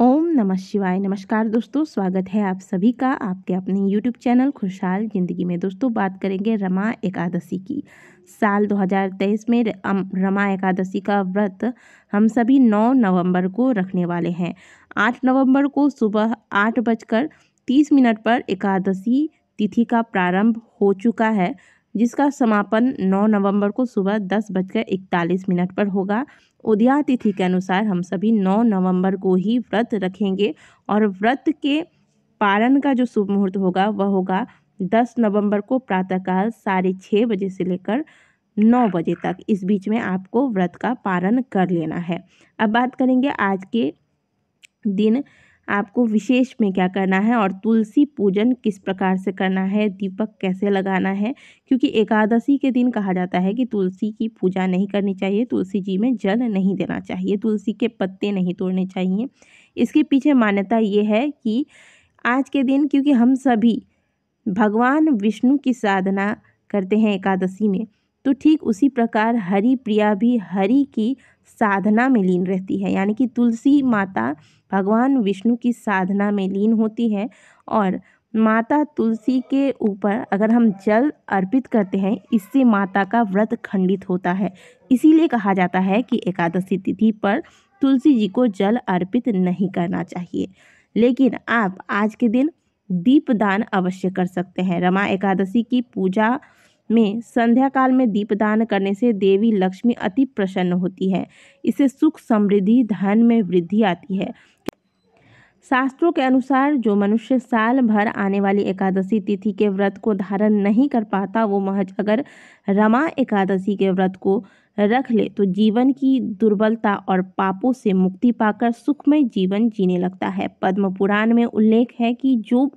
ओम नमः शिवाय। नमस्कार दोस्तों, स्वागत है आप सभी का आपके अपने यूट्यूब चैनल खुशहाल ज़िंदगी में। दोस्तों, बात करेंगे रमा एकादशी की। साल 2023 में रमा एकादशी का व्रत हम सभी 9 नवंबर को रखने वाले हैं। 8 नवंबर को सुबह 8:30 पर एकादशी तिथि का प्रारंभ हो चुका है, जिसका समापन 9 नवंबर को सुबह 10:41 पर होगा। उदया तिथि के अनुसार हम सभी 9 नवंबर को ही व्रत रखेंगे और व्रत के पारण का जो शुभ मुहूर्त होगा वह होगा 10 नवंबर को प्रातःकाल 6:30 बजे से लेकर 9 बजे तक। इस बीच में आपको व्रत का पारण कर लेना है। अब बात करेंगे आज के दिन आपको विशेष में क्या करना है और तुलसी पूजन किस प्रकार से करना है, दीपक कैसे लगाना है। क्योंकि एकादशी के दिन कहा जाता है कि तुलसी की पूजा नहीं करनी चाहिए, तुलसी जी में जल नहीं देना चाहिए, तुलसी के पत्ते नहीं तोड़ने चाहिए। इसके पीछे मान्यता ये है कि आज के दिन क्योंकि हम सभी भगवान विष्णु की साधना करते हैं एकादशी में, तो ठीक उसी प्रकार हरि प्रिया भी हरि की साधना में लीन रहती है। यानी कि तुलसी माता भगवान विष्णु की साधना में लीन होती है और माता तुलसी के ऊपर अगर हम जल अर्पित करते हैं, इससे माता का व्रत खंडित होता है। इसीलिए कहा जाता है कि एकादशी तिथि पर तुलसी जी को जल अर्पित नहीं करना चाहिए। लेकिन आप आज के दिन दीपदान अवश्य कर सकते हैं। रमा एकादशी की पूजा में संध्या काल में दीपदान करने से देवी लक्ष्मी अति प्रसन्न होती है। इससे सुख समृद्धि धन में वृद्धि आती है। शास्त्रों के अनुसार जो मनुष्य साल भर आने वाली एकादशी तिथि के व्रत को धारण नहीं कर पाता, वो महज अगर रमा एकादशी के व्रत को रख ले तो जीवन की दुर्बलता और पापों से मुक्ति पाकर सुखमय जीवन जीने लगता है। पद्म पुराण में उल्लेख है कि जो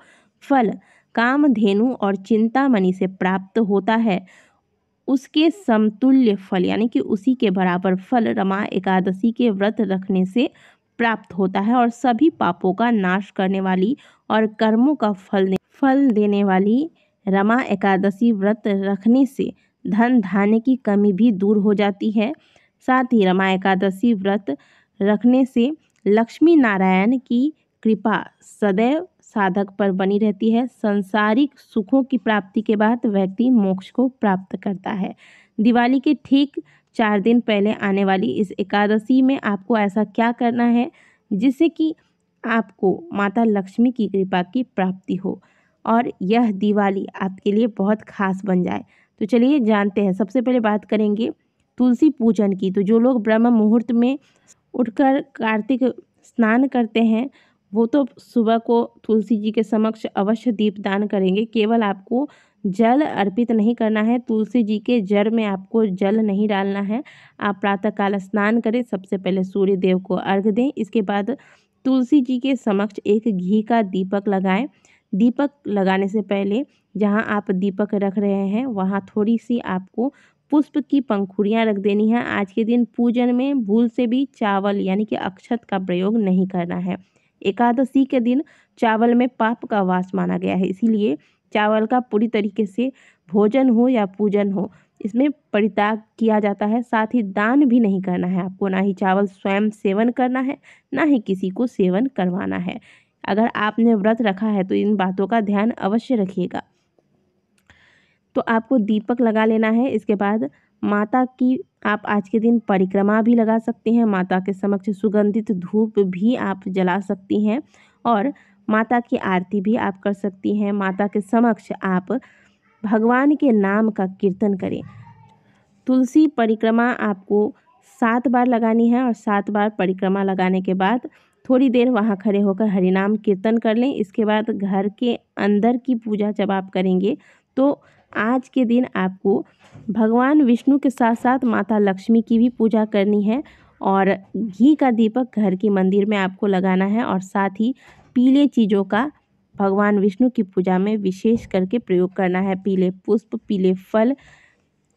फल कामधेनु और चिंतामणि से प्राप्त होता है, उसके समतुल्य फल यानी कि उसी के बराबर फल रमा एकादशी के व्रत रखने से प्राप्त होता है। और सभी पापों का नाश करने वाली और कर्मों का फल देने वाली रमा एकादशी व्रत रखने से धन धान्य की कमी भी दूर हो जाती है। साथ ही रमा एकादशी व्रत रखने से लक्ष्मी नारायण की कृपा सदैव साधक पर बनी रहती है। सांसारिक सुखों की प्राप्ति के बाद व्यक्ति मोक्ष को प्राप्त करता है। दिवाली के ठीक 4 दिन पहले आने वाली इस एकादशी में आपको ऐसा क्या करना है जिससे कि आपको माता लक्ष्मी की कृपा की प्राप्ति हो और यह दिवाली आपके लिए बहुत खास बन जाए। तो चलिए जानते हैं। सबसे पहले बात करेंगे तुलसी पूजन की। तो जो लोग ब्रह्म मुहूर्त में उठकर कार्तिक स्नान करते हैं, वो तो सुबह को तुलसी जी के समक्ष अवश्य दीपदान करेंगे। केवल आपको जल अर्पित नहीं करना है, तुलसी जी के जड़ में आपको जल नहीं डालना है। आप प्रातःकाल स्नान करें, सबसे पहले सूर्य देव को अर्घ्य दें। इसके बाद तुलसी जी के समक्ष एक घी का दीपक लगाएं। दीपक लगाने से पहले जहां आप दीपक रख रहे हैं वहां थोड़ी सी आपको पुष्प की पंखुड़ियाँ रख देनी है। आज के दिन पूजन में भूल से भी चावल यानी कि अक्षत का प्रयोग नहीं करना है। एकादशी के दिन चावल में पाप का वास माना गया है, इसीलिए चावल का पूरी तरीके से भोजन हो या पूजन हो, इसमें परित्याग किया जाता है। साथ ही दान भी नहीं करना है आपको, ना ही चावल स्वयं सेवन करना है, ना ही किसी को सेवन करवाना है। अगर आपने व्रत रखा है तो इन बातों का ध्यान अवश्य रखिएगा। तो आपको दीपक लगा लेना है। इसके बाद माता की आप आज के दिन परिक्रमा भी लगा सकती हैं। माता के समक्ष सुगंधित धूप भी आप जला सकती हैं और माता की आरती भी आप कर सकती हैं। माता के समक्ष आप भगवान के नाम का कीर्तन करें। तुलसी परिक्रमा आपको 7 बार लगानी है और 7 बार परिक्रमा लगाने के बाद थोड़ी देर वहाँ खड़े होकर हरिनाम कीर्तन कर लें। इसके बाद घर के अंदर की पूजा जब आप करेंगे तो आज के दिन आपको भगवान विष्णु के साथ साथ माता लक्ष्मी की भी पूजा करनी है और घी का दीपक घर के मंदिर में आपको लगाना है और साथ ही पीले चीज़ों का भगवान विष्णु की पूजा में विशेष करके प्रयोग करना है। पीले पुष्प, पीले फल,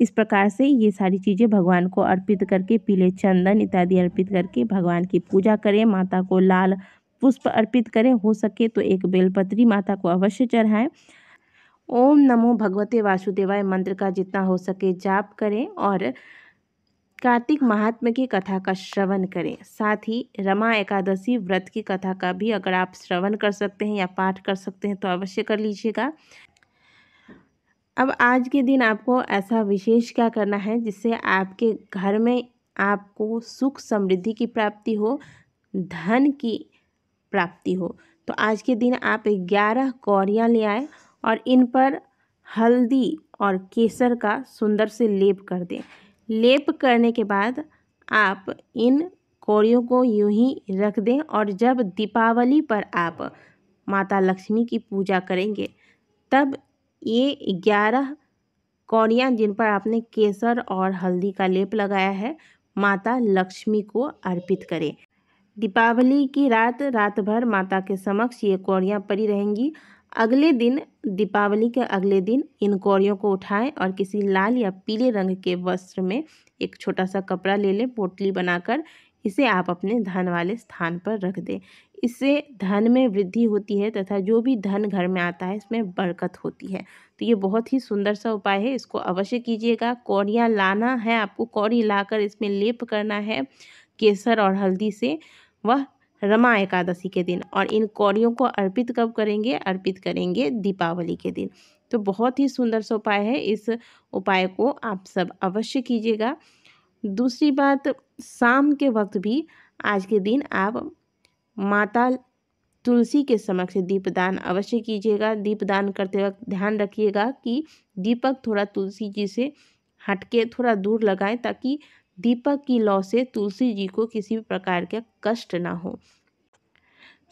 इस प्रकार से ये सारी चीज़ें भगवान को अर्पित करके, पीले चंदन इत्यादि अर्पित करके भगवान की पूजा करें। माता को लाल पुष्प अर्पित करें, हो सके तो एक बेलपत्री माता को अवश्य चढ़ाएं। ओम नमो भगवते वासुदेवाय मंत्र का जितना हो सके जाप करें और कार्तिक महात्म्य की कथा का श्रवण करें। साथ ही रमा एकादशी व्रत की कथा का भी अगर आप श्रवण कर सकते हैं या पाठ कर सकते हैं तो अवश्य कर लीजिएगा। अब आज के दिन आपको ऐसा विशेष क्या करना है जिससे आपके घर में आपको सुख समृद्धि की प्राप्ति हो, धन की प्राप्ति हो। तो आज के दिन आप 11 कौड़ियाँ ले आए और इन पर हल्दी और केसर का सुंदर से लेप कर दें। लेप करने के बाद आप इन कौड़ियों को यूं ही रख दें और जब दीपावली पर आप माता लक्ष्मी की पूजा करेंगे तब ये 11 कौड़ियाँ जिन पर आपने केसर और हल्दी का लेप लगाया है माता लक्ष्मी को अर्पित करें। दीपावली की रात भर माता के समक्ष ये कौड़ियाँ पड़ी रहेंगी। अगले दिन दीपावली के अगले दिन इन कौड़ियों को उठाएं और किसी लाल या पीले रंग के वस्त्र में एक छोटा सा कपड़ा ले लें, पोटली बनाकर इसे आप अपने धन वाले स्थान पर रख दें। इससे धन में वृद्धि होती है तथा जो भी धन घर में आता है इसमें बरकत होती है। तो ये बहुत ही सुंदर सा उपाय है, इसको अवश्य कीजिएगा। कौड़ियाँ लाना है आपको, कौड़ी लाकर इसमें लेप करना है केसर और हल्दी से, वह रमा एकादशी के दिन। और इन कौड़ियों को अर्पित कब करेंगे? अर्पित करेंगे दीपावली के दिन। तो बहुत ही सुंदर सा उपाय है, इस उपाय को आप सब अवश्य कीजिएगा। दूसरी बात, शाम के वक्त भी आज के दिन आप माता तुलसी के समक्ष दीपदान अवश्य कीजिएगा। दीपदान करते वक्त ध्यान रखिएगा कि दीपक थोड़ा तुलसी जी से हटके थोड़ा दूर लगाएं ताकि दीपक की लौ से तुलसी जी को किसी भी प्रकार का कष्ट ना हो।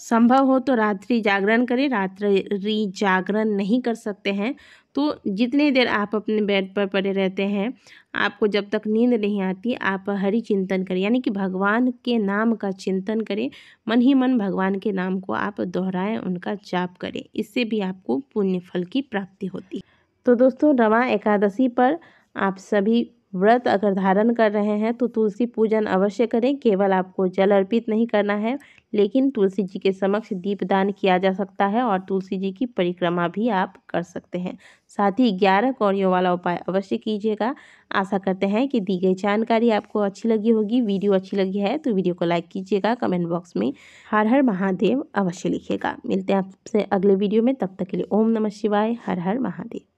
संभव हो तो रात्रि जागरण करें। रात्रि जागरण नहीं कर सकते हैं तो जितनी देर आप अपने बेड पर पड़े रहते हैं, आपको जब तक नींद नहीं आती, आप हरि चिंतन करें, यानी कि भगवान के नाम का चिंतन करें। मन ही मन भगवान के नाम को आप दोहराएं, उनका जाप करें। इससे भी आपको पुण्य फल की प्राप्ति होती है। तो दोस्तों, रमा एकादशी पर आप सभी व्रत अगर धारण कर रहे हैं तो तुलसी पूजन अवश्य करें। केवल आपको जल अर्पित नहीं करना है, लेकिन तुलसी जी के समक्ष दीपदान किया जा सकता है और तुलसी जी की परिक्रमा भी आप कर सकते हैं। साथ ही 11 कौड़ियों वाला उपाय अवश्य कीजिएगा। आशा करते हैं कि दी गई जानकारी आपको अच्छी लगी होगी। वीडियो अच्छी लगी है तो वीडियो को लाइक कीजिएगा। कमेंट बॉक्स में हर हर महादेव अवश्य लिखिएगा। मिलते हैं आपसे अगले वीडियो में, तब तक के लिए ओम नमः शिवाय, हर हर महादेव।